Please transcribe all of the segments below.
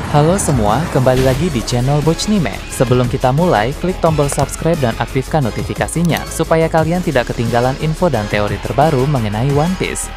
Halo semua, kembali lagi di channel Bochnime. Sebelum kita mulai, klik tombol subscribe dan aktifkan notifikasinya supaya kalian tidak ketinggalan info dan teori terbaru mengenai One Piece.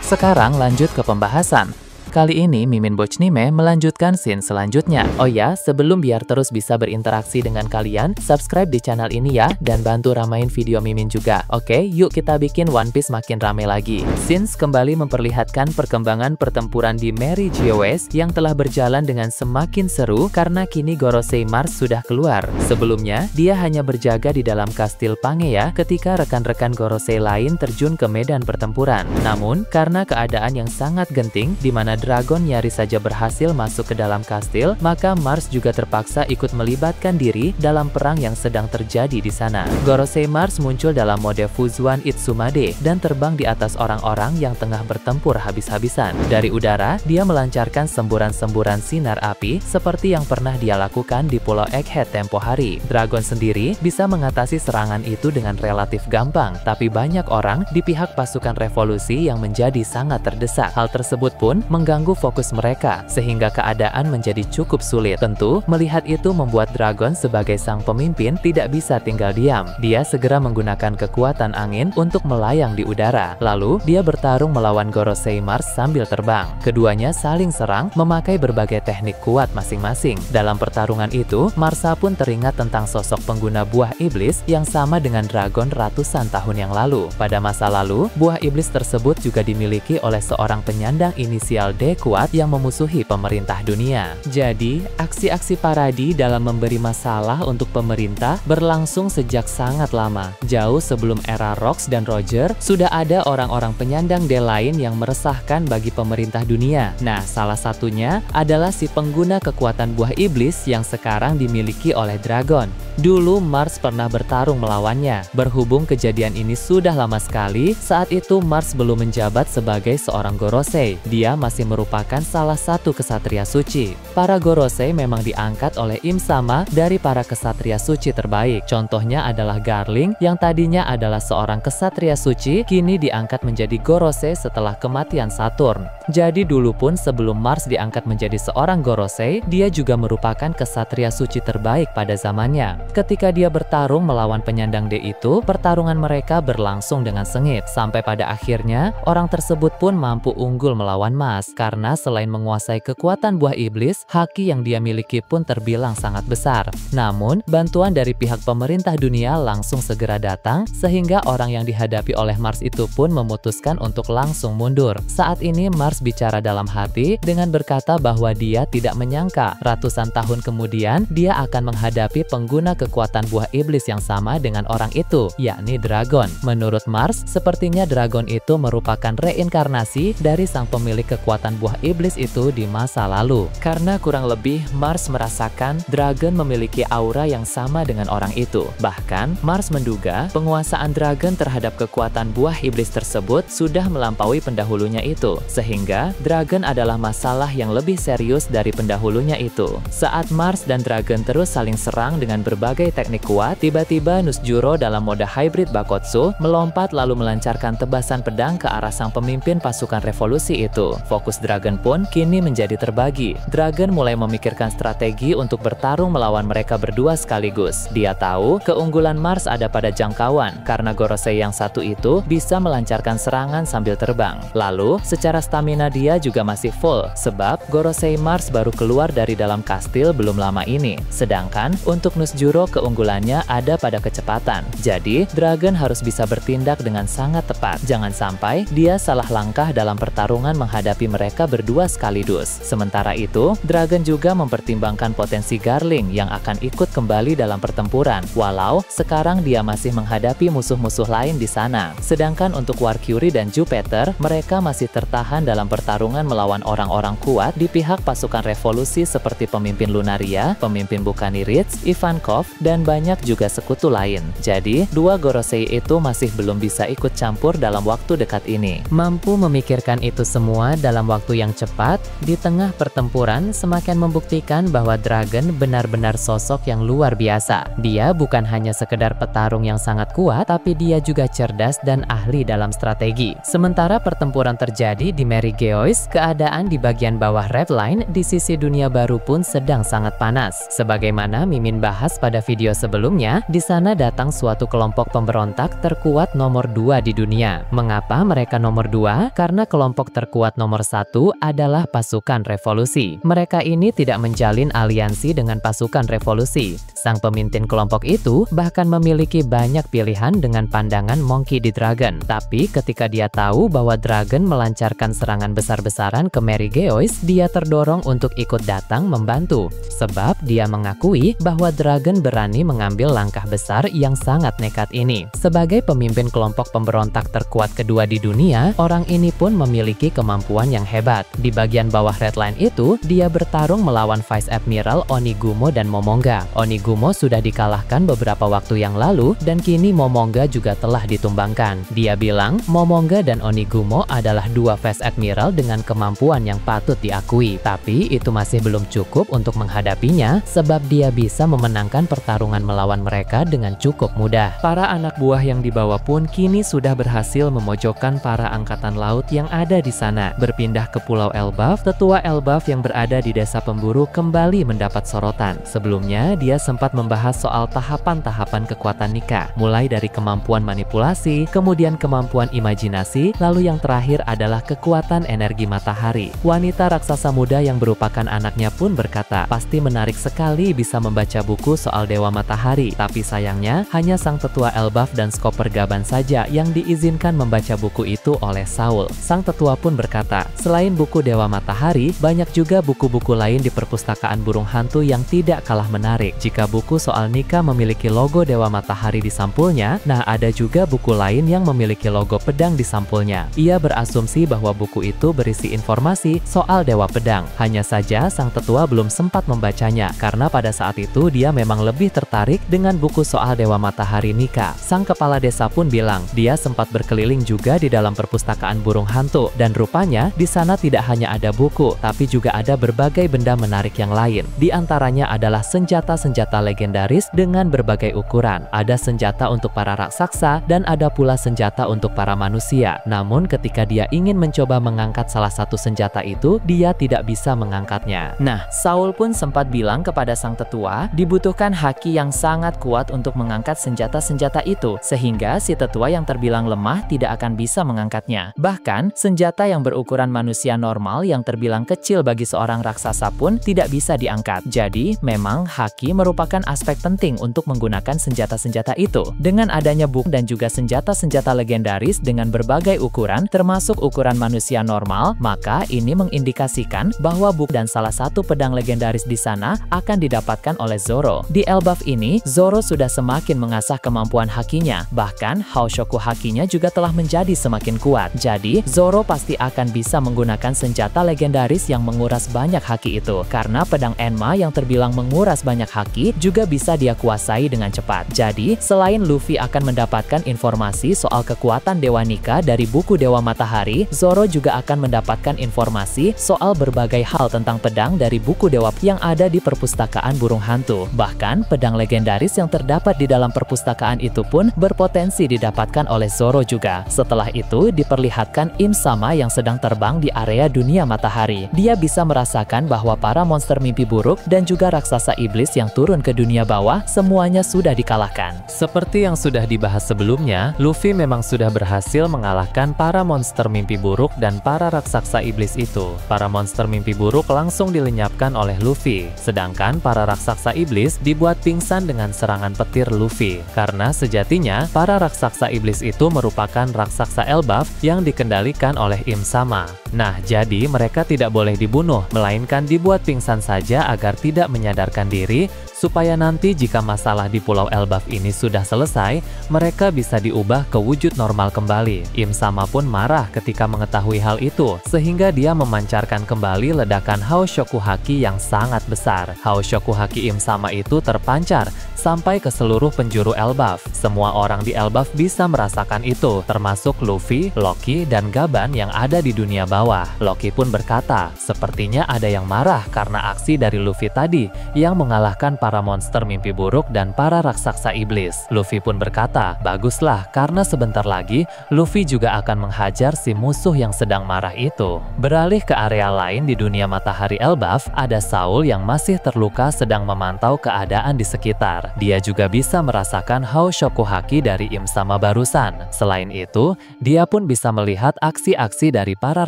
Sekarang lanjut ke pembahasan. Kali ini Mimin Bochnime melanjutkan scene selanjutnya. Oh ya, sebelum biar terus bisa berinteraksi dengan kalian, subscribe di channel ini ya, dan bantu ramain video Mimin juga. Oke, yuk kita bikin One Piece makin rame lagi. Scenes kembali memperlihatkan perkembangan pertempuran di Mary Geoise yang telah berjalan dengan semakin seru karena kini Gorosei Mars sudah keluar. Sebelumnya, dia hanya berjaga di dalam kastil Pangea ketika rekan-rekan Gorosei lain terjun ke medan pertempuran. Namun, karena keadaan yang sangat genting, di mana Dragon nyaris saja berhasil masuk ke dalam kastil, maka Mars juga terpaksa ikut melibatkan diri dalam perang yang sedang terjadi di sana. Gorosei Mars muncul dalam mode Fuzuan Itsumade dan terbang di atas orang-orang yang tengah bertempur habis-habisan. Dari udara, dia melancarkan semburan-semburan sinar api seperti yang pernah dia lakukan di Pulau Egghead tempo hari. Dragon sendiri bisa mengatasi serangan itu dengan relatif gampang, tapi banyak orang di pihak pasukan revolusi yang menjadi sangat terdesak. Hal tersebut pun mengganggu fokus mereka, sehingga keadaan menjadi cukup sulit. Tentu, melihat itu membuat Dragon sebagai sang pemimpin tidak bisa tinggal diam. Dia segera menggunakan kekuatan angin untuk melayang di udara. Lalu, dia bertarung melawan Gorosei Mars sambil terbang. Keduanya saling serang, memakai berbagai teknik kuat masing-masing. Dalam pertarungan itu, Marsa pun teringat tentang sosok pengguna buah iblis yang sama dengan Dragon ratusan tahun yang lalu. Pada masa lalu, buah iblis tersebut juga dimiliki oleh seorang penyandang inisial D kuat yang memusuhi pemerintah dunia. Jadi, aksi-aksi paradi dalam memberi masalah untuk pemerintah berlangsung sejak sangat lama. Jauh sebelum era Rox dan Roger, sudah ada orang-orang penyandang D lain yang meresahkan bagi pemerintah dunia. Nah, salah satunya adalah si pengguna kekuatan buah iblis yang sekarang dimiliki oleh Dragon. Dulu Mars pernah bertarung melawannya. Berhubung kejadian ini sudah lama sekali, saat itu Mars belum menjabat sebagai seorang Gorosei. Dia masih merupakan salah satu kesatria suci. Para Gorosei memang diangkat oleh Im-sama dari para kesatria suci terbaik. Contohnya adalah Garling yang tadinya adalah seorang kesatria suci, kini diangkat menjadi Gorosei setelah kematian Saturn. Jadi dulu pun sebelum Mars diangkat menjadi seorang Gorosei, dia juga merupakan kesatria suci terbaik pada zamannya. Ketika dia bertarung melawan penyandang D itu, pertarungan mereka berlangsung dengan sengit. Sampai pada akhirnya, orang tersebut pun mampu unggul melawan Mars. Karena selain menguasai kekuatan buah iblis, haki yang dia miliki pun terbilang sangat besar. Namun, bantuan dari pihak pemerintah dunia langsung segera datang, sehingga orang yang dihadapi oleh Mars itu pun memutuskan untuk langsung mundur. Saat ini Mars bicara dalam hati dengan berkata bahwa dia tidak menyangka ratusan tahun kemudian dia akan menghadapi pengguna kekuatan buah iblis yang sama dengan orang itu, yakni Dragon. Menurut Mars, sepertinya Dragon itu merupakan reinkarnasi dari sang pemilik kekuatan buah iblis itu di masa lalu. Karena kurang lebih Mars merasakan Dragon memiliki aura yang sama dengan orang itu. Bahkan, Mars menduga penguasaan Dragon terhadap kekuatan buah iblis tersebut sudah melampaui pendahulunya itu, sehingga Dragon adalah masalah yang lebih serius dari pendahulunya itu. Saat Mars dan Dragon terus saling serang dengan berbagai teknik kuat, tiba-tiba Nusjuro dalam mode hybrid Bakotsu melompat lalu melancarkan tebasan pedang ke arah sang pemimpin pasukan revolusi itu. Fokus Dragon pun kini menjadi terbagi. Dragon mulai memikirkan strategi untuk bertarung melawan mereka berdua sekaligus. Dia tahu keunggulan Mars ada pada jangkauan karena Gorosei yang satu itu bisa melancarkan serangan sambil terbang. Lalu, secara stamina dia juga masih full sebab Gorosei Mars baru keluar dari dalam kastil belum lama ini. Sedangkan untuk Nusjuro keunggulannya ada pada kecepatan. Jadi, Dragon harus bisa bertindak dengan sangat tepat. Jangan sampai dia salah langkah dalam pertarungan menghadapi mereka berdua sekaligus. Sementara itu, Dragon juga mempertimbangkan potensi Garling yang akan ikut kembali dalam pertempuran, walau sekarang dia masih menghadapi musuh-musuh lain di sana. Sedangkan untuk Warcury dan Jupiter, mereka masih tertahan dalam pertarungan melawan orang-orang kuat di pihak pasukan revolusi seperti pemimpin Lunaria, pemimpin Buccaneers, Ivankov, Elbaf, dan banyak juga sekutu lain. Jadi, dua Gorosei itu masih belum bisa ikut campur dalam waktu dekat ini. Mampu memikirkan itu semua dalam waktu yang cepat, di tengah pertempuran semakin membuktikan bahwa Dragon benar-benar sosok yang luar biasa. Dia bukan hanya sekedar petarung yang sangat kuat, tapi dia juga cerdas dan ahli dalam strategi. Sementara pertempuran terjadi di Merigeois, keadaan di bagian bawah Red Line di sisi dunia baru pun sedang sangat panas. Sebagaimana Mimin bahas pada video sebelumnya, di sana datang suatu kelompok pemberontak terkuat nomor 2 di dunia. Mengapa mereka nomor 2? Karena kelompok terkuat nomor 1 adalah pasukan revolusi. Mereka ini tidak menjalin aliansi dengan pasukan revolusi. Sang pemimpin kelompok itu bahkan memiliki banyak pilihan dengan pandangan Monkey D. Dragon. Tapi ketika dia tahu bahwa Dragon melancarkan serangan besar-besaran ke Merigeois, dia terdorong untuk ikut datang membantu. Sebab dia mengakui bahwa Dragon berani mengambil langkah besar yang sangat nekat ini. Sebagai pemimpin kelompok pemberontak terkuat kedua di dunia, orang ini pun memiliki kemampuan yang hebat. Di bagian bawah Red Line itu, dia bertarung melawan Vice Admiral Onigumo dan Momonga. Onigumo sudah dikalahkan beberapa waktu yang lalu, dan kini Momonga juga telah ditumbangkan. Dia bilang, Momonga dan Onigumo adalah dua Vice Admiral dengan kemampuan yang patut diakui. Tapi itu masih belum cukup untuk menghadapinya, sebab dia bisa memenangkan pertarungan melawan mereka dengan cukup mudah. Para anak buah yang dibawa pun kini sudah berhasil memojokkan para angkatan laut yang ada di sana. Berpindah ke Pulau Elbaf, tetua Elbaf yang berada di desa pemburu kembali mendapat sorotan. Sebelumnya, dia sempat membahas soal tahapan-tahapan kekuatan Nika, mulai dari kemampuan manipulasi, kemudian kemampuan imajinasi, lalu yang terakhir adalah kekuatan energi matahari. Wanita raksasa muda yang merupakan anaknya pun berkata, pasti menarik sekali bisa membaca buku soal Dewa Matahari, tapi sayangnya hanya sang tetua Elbaf dan Skoper Gaban saja yang diizinkan membaca buku itu oleh Saul. Sang tetua pun berkata, selain buku Dewa Matahari, banyak juga buku-buku lain di perpustakaan burung hantu yang tidak kalah menarik. Jika buku soal Nika memiliki logo Dewa Matahari di sampulnya, nah ada juga buku lain yang memiliki logo pedang di sampulnya. Ia berasumsi bahwa buku itu berisi informasi soal Dewa Pedang. Hanya saja sang tetua belum sempat membacanya, karena pada saat itu dia memang lebih tertarik dengan buku soal Dewa Matahari Nika. Sang kepala desa pun bilang, dia sempat berkeliling juga di dalam perpustakaan burung hantu, dan rupanya di sana tidak hanya ada buku, tapi juga ada berbagai benda menarik yang lain. Di antaranya adalah senjata-senjata legendaris dengan berbagai ukuran. Ada senjata untuk para raksasa dan ada pula senjata untuk para manusia. Namun ketika dia ingin mencoba mengangkat salah satu senjata itu, dia tidak bisa mengangkatnya. Nah, Saul pun sempat bilang kepada sang tetua, dibutuhkan haki yang sangat kuat untuk mengangkat senjata-senjata itu, sehingga si tetua yang terbilang lemah tidak akan bisa mengangkatnya. Bahkan, senjata yang berukuran manusia normal yang terbilang kecil bagi seorang raksasa pun tidak bisa diangkat. Jadi, memang haki merupakan aspek penting untuk menggunakan senjata-senjata itu. Dengan adanya buku dan juga senjata-senjata legendaris dengan berbagai ukuran, termasuk ukuran manusia normal, maka ini mengindikasikan bahwa buku dan salah satu pedang legendaris di sana akan didapatkan oleh Zoro. Di Elbaf ini, Zoro sudah semakin mengasah kemampuan hakinya. Bahkan, Haoshoku hakinya juga telah menjadi semakin kuat. Jadi, Zoro pasti akan bisa menggunakan senjata legendaris yang menguras banyak haki itu. Karena pedang Enma yang terbilang menguras banyak haki juga bisa dia kuasai dengan cepat. Jadi, selain Luffy akan mendapatkan informasi soal kekuatan Dewa Nika dari buku Dewa Matahari, Zoro juga akan mendapatkan informasi soal berbagai hal tentang pedang dari buku Dewa yang ada di perpustakaan burung hantu. Bahkan, pedang legendaris yang terdapat di dalam perpustakaan itu pun berpotensi didapatkan oleh Zoro juga. Setelah itu, diperlihatkan Im Sama yang sedang terbang di area dunia matahari. Dia bisa merasakan bahwa para monster mimpi buruk dan juga raksasa iblis yang turun ke dunia bawah semuanya sudah dikalahkan. Seperti yang sudah dibahas sebelumnya, Luffy memang sudah berhasil mengalahkan para monster mimpi buruk dan para raksasa iblis itu. Para monster mimpi buruk langsung dilenyapkan oleh Luffy, sedangkan para raksasa iblis dibuat pingsan dengan serangan petir Luffy. Karena sejatinya, para raksasa iblis itu merupakan raksasa Elbaf yang dikendalikan oleh Im Sama. Nah, jadi mereka tidak boleh dibunuh, melainkan dibuat pingsan saja agar tidak menyadarkan diri, supaya nanti jika masalah di Pulau Elbaf ini sudah selesai, mereka bisa diubah ke wujud normal kembali. Im Sama pun marah ketika mengetahui hal itu, sehingga dia memancarkan kembali ledakan Hao Shokuhaki yang sangat besar. Hao Shokuhaki Im Sama itu terpancar sampai ke seluruh penjuru Elbaf. Semua orang di Elbaf bisa merasakan itu, termasuk Luffy, Loki, dan Gaban yang ada di dunia bawah. Loki pun berkata, sepertinya ada yang marah karena aksi dari Luffy tadi yang mengalahkan para monster mimpi buruk dan para raksasa iblis. Luffy pun berkata, baguslah karena sebentar lagi Luffy juga akan menghajar si musuh yang sedang marah itu. Beralih ke area lain di dunia matahari Elbaf, ada Saul yang masih terluka sedang memantau keadaan di sekitar. Dia juga bisa merasakan Hao Shokuhaki dari Im Sama barusan. Selain itu, dia pun bisa melihat aksi-aksi dari para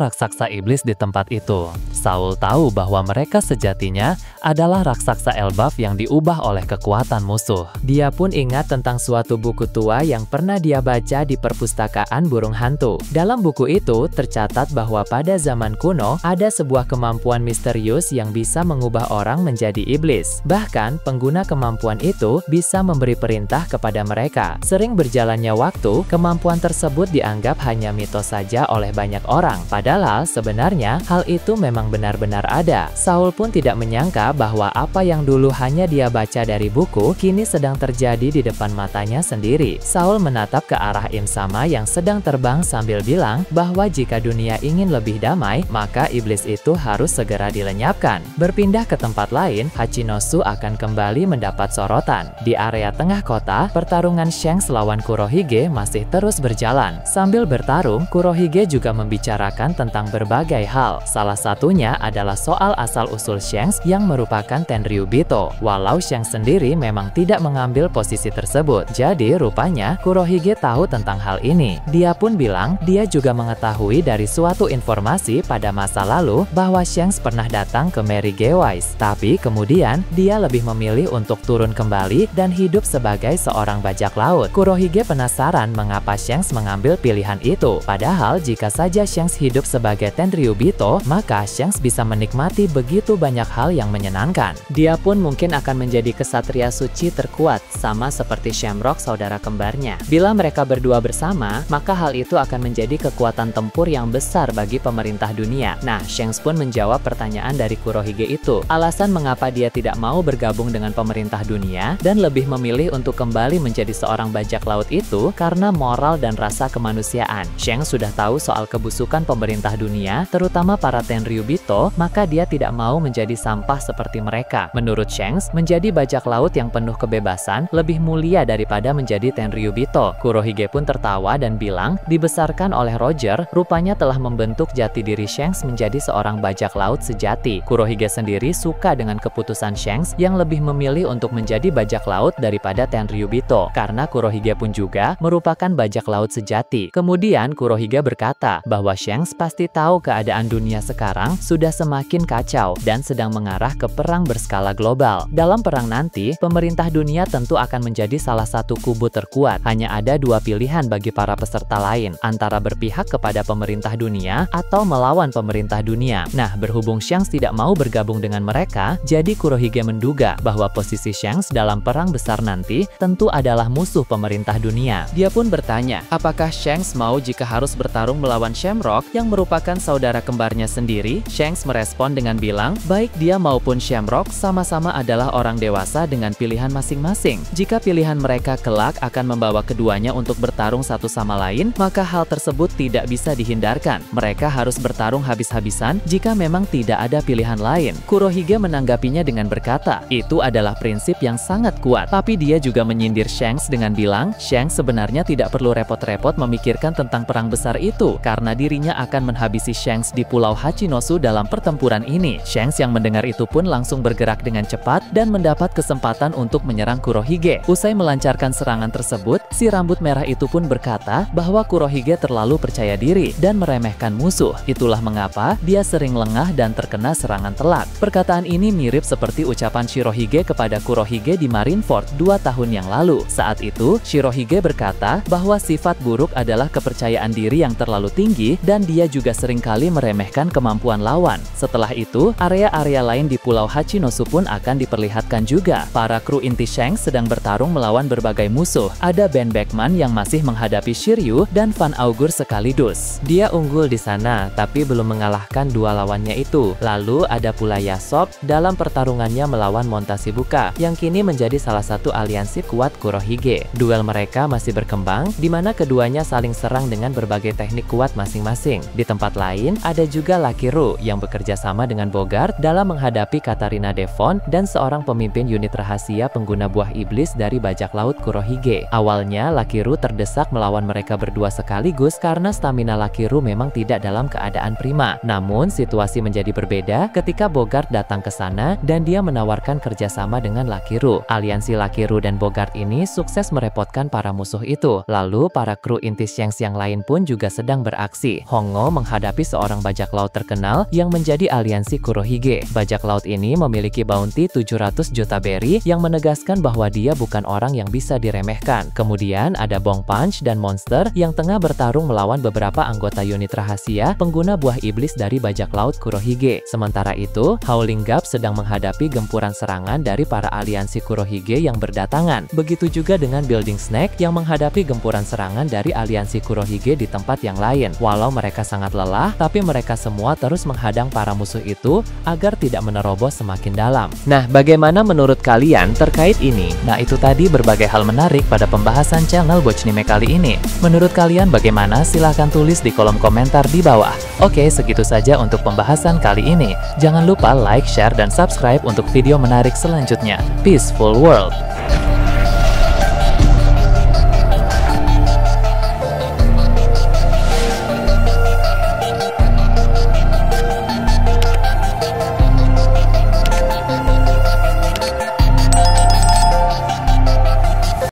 raksasa iblis di tempat itu. Saul tahu bahwa mereka sejatinya adalah raksasa Elbaf yang diubah oleh kekuatan musuh. Dia pun ingat tentang suatu buku tua yang pernah dia baca di perpustakaan burung hantu. Dalam buku itu tercatat bahwa pada zaman kuno ada sebuah kemampuan misterius yang bisa mengubah orang menjadi iblis. Bahkan pengguna kemampuan itu bisa memberi perintah kepada mereka. Sering berjalannya waktu, kemampuan tersebut dianggap hanya mitos saja oleh banyak orang. Padahal sebenarnya hal itu memang benar-benar ada. Saul pun tidak menyangka bahwa apa yang dulu hanya dia baca dari buku, kini sedang terjadi di depan matanya sendiri. Saul menatap ke arah Im Sama yang sedang terbang sambil bilang bahwa jika dunia ingin lebih damai, maka iblis itu harus segera dilenyapkan. Berpindah ke tempat lain, Hachinosu akan kembali mendapat sorotan. Di area tengah kota, pertarungan Shanks lawan Kurohige masih terus berjalan. Sambil bertarung, Kurohige juga membicarakan tentang berbagai hal. Salah satunya adalah soal asal-usul Shanks yang merupakan Tenryubito. Walau Shanks sendiri memang tidak mengambil posisi tersebut. Jadi rupanya Kurohige tahu tentang hal ini. Dia pun bilang dia juga mengetahui dari suatu informasi pada masa lalu bahwa Shanks pernah datang ke Mary Gewise. Tapi kemudian dia lebih memilih untuk turun kembali dan hidup sebagai seorang bajak laut. Kurohige penasaran mengapa Shanks mengambil pilihan itu. Padahal jika saja Shanks hidup sebagai Tenryubito, maka Shanks bisa menikmati begitu banyak hal yang menyenangkan. Dia pun mungkin akan menjadi kesatria suci terkuat, sama seperti Shamrock saudara kembarnya. Bila mereka berdua bersama, maka hal itu akan menjadi kekuatan tempur yang besar bagi pemerintah dunia. Nah, Shanks pun menjawab pertanyaan dari Kurohige itu. Alasan mengapa dia tidak mau bergabung dengan pemerintah dunia dan lebih memilih untuk kembali menjadi seorang bajak laut itu karena moral dan rasa kemanusiaan. Shanks sudah tahu soal kebusukan pemerintah dunia, terutama para Tenryubito, maka dia tidak mau menjadi sampah seperti mereka. Menurut Shanks, menjadi bajak laut yang penuh kebebasan lebih mulia daripada menjadi Tenryubito. Kurohige pun tertawa dan bilang, dibesarkan oleh Roger, rupanya telah membentuk jati diri Shanks menjadi seorang bajak laut sejati. Kurohige sendiri suka dengan keputusan Shanks yang lebih memilih untuk menjadi bajak laut daripada Tenryubito, karena Kurohige pun juga merupakan bajak laut sejati. Kemudian Kurohige berkata bahwa Shanks pasti tahu keadaan dunia sekarang sudah semakin kacau dan sedang mengarah ke perang berskala global. Dalam perang nanti, pemerintah dunia tentu akan menjadi salah satu kubu terkuat. Hanya ada dua pilihan bagi para peserta lain, antara berpihak kepada pemerintah dunia atau melawan pemerintah dunia. Nah, berhubung Shanks tidak mau bergabung dengan mereka, jadi Kurohige menduga bahwa posisi Shanks dalam perang besar nanti tentu adalah musuh pemerintah dunia. Dia pun bertanya, apakah Shanks mau jika harus bertarung melawan Shamrock yang merupakan saudara kembarnya sendiri? Shanks merespon dengan bilang, baik dia maupun Shamrock sama-sama adalah orang dewasa dengan pilihan masing-masing. Jika pilihan mereka kelak akan membawa keduanya untuk bertarung satu sama lain, maka hal tersebut tidak bisa dihindarkan. Mereka harus bertarung habis-habisan jika memang tidak ada pilihan lain. Kurohige menanggapinya dengan berkata, itu adalah prinsip yang sangat kuat. Tapi dia juga menyindir Shanks dengan bilang, Shanks sebenarnya tidak perlu repot-repot memikirkan tentang perang besar itu, karena dirinya akan menghabisi Shanks di Pulau Hachinosu dalam pertempuran ini. Shanks yang mendengar itu pun langsung bergerak dengan cepat dan mendapat kesempatan untuk menyerang Kurohige. Usai melancarkan serangan tersebut, si rambut merah itu pun berkata bahwa Kurohige terlalu percaya diri dan meremehkan musuh. Itulah mengapa dia sering lengah dan terkena serangan telak. Perkataan ini mirip seperti ucapan Shirohige kepada Kurohige di Marineford 2 tahun yang lalu. Saat itu, Shirohige berkata bahwa sifat buruk adalah kepercayaan diri yang terlalu tinggi dan dia juga seringkali meremehkan kemampuan lawan. Setelah itu, area-area lain di Pulau Hachinosu pun akan diperlihatkan memperlihatkan juga, para kru inti Shanks sedang bertarung melawan berbagai musuh. Ada Ben Beckman yang masih menghadapi Shiryu dan Van Augur sekaligus. Dia unggul di sana, tapi belum mengalahkan dua lawannya itu. Lalu ada pula Yasop dalam pertarungannya melawan Montashibuka, yang kini menjadi salah satu aliansi kuat Kurohige. Duel mereka masih berkembang, di mana keduanya saling serang dengan berbagai teknik kuat masing-masing. Di tempat lain, ada juga Lakiru yang bekerja sama dengan Bogart dalam menghadapi Katarina Devon dan seorang pemimpin unit rahasia pengguna buah iblis dari bajak laut Kurohige. Awalnya, Lakiru terdesak melawan mereka berdua sekaligus karena stamina Lakiru memang tidak dalam keadaan prima. Namun, situasi menjadi berbeda ketika Bogart datang ke sana dan dia menawarkan kerjasama dengan Lakiru. Aliansi Lakiru dan Bogart ini sukses merepotkan para musuh itu. Lalu, para kru inti Shanks yang lain pun juga sedang beraksi. Hongo menghadapi seorang bajak laut terkenal yang menjadi aliansi Kurohige. Bajak laut ini memiliki bounty 700 juta berry yang menegaskan bahwa dia bukan orang yang bisa diremehkan. Kemudian ada Bong Punch dan Monster yang tengah bertarung melawan beberapa anggota unit rahasia pengguna buah iblis dari bajak laut Kurohige. Sementara itu, Howling Gap sedang menghadapi gempuran serangan dari para aliansi Kurohige yang berdatangan. Begitu juga dengan Building Snake yang menghadapi gempuran serangan dari aliansi Kurohige di tempat yang lain. Walau mereka sangat lelah, tapi mereka semua terus menghadang para musuh itu agar tidak menerobos semakin dalam. Nah, bagaimana menurut kalian terkait ini? Nah, itu tadi berbagai hal menarik pada pembahasan channel Bochnime kali ini. Menurut kalian bagaimana? Silahkan tulis di kolom komentar di bawah. Oke, segitu saja untuk pembahasan kali ini. Jangan lupa like, share, dan subscribe untuk video menarik selanjutnya. Peaceful World!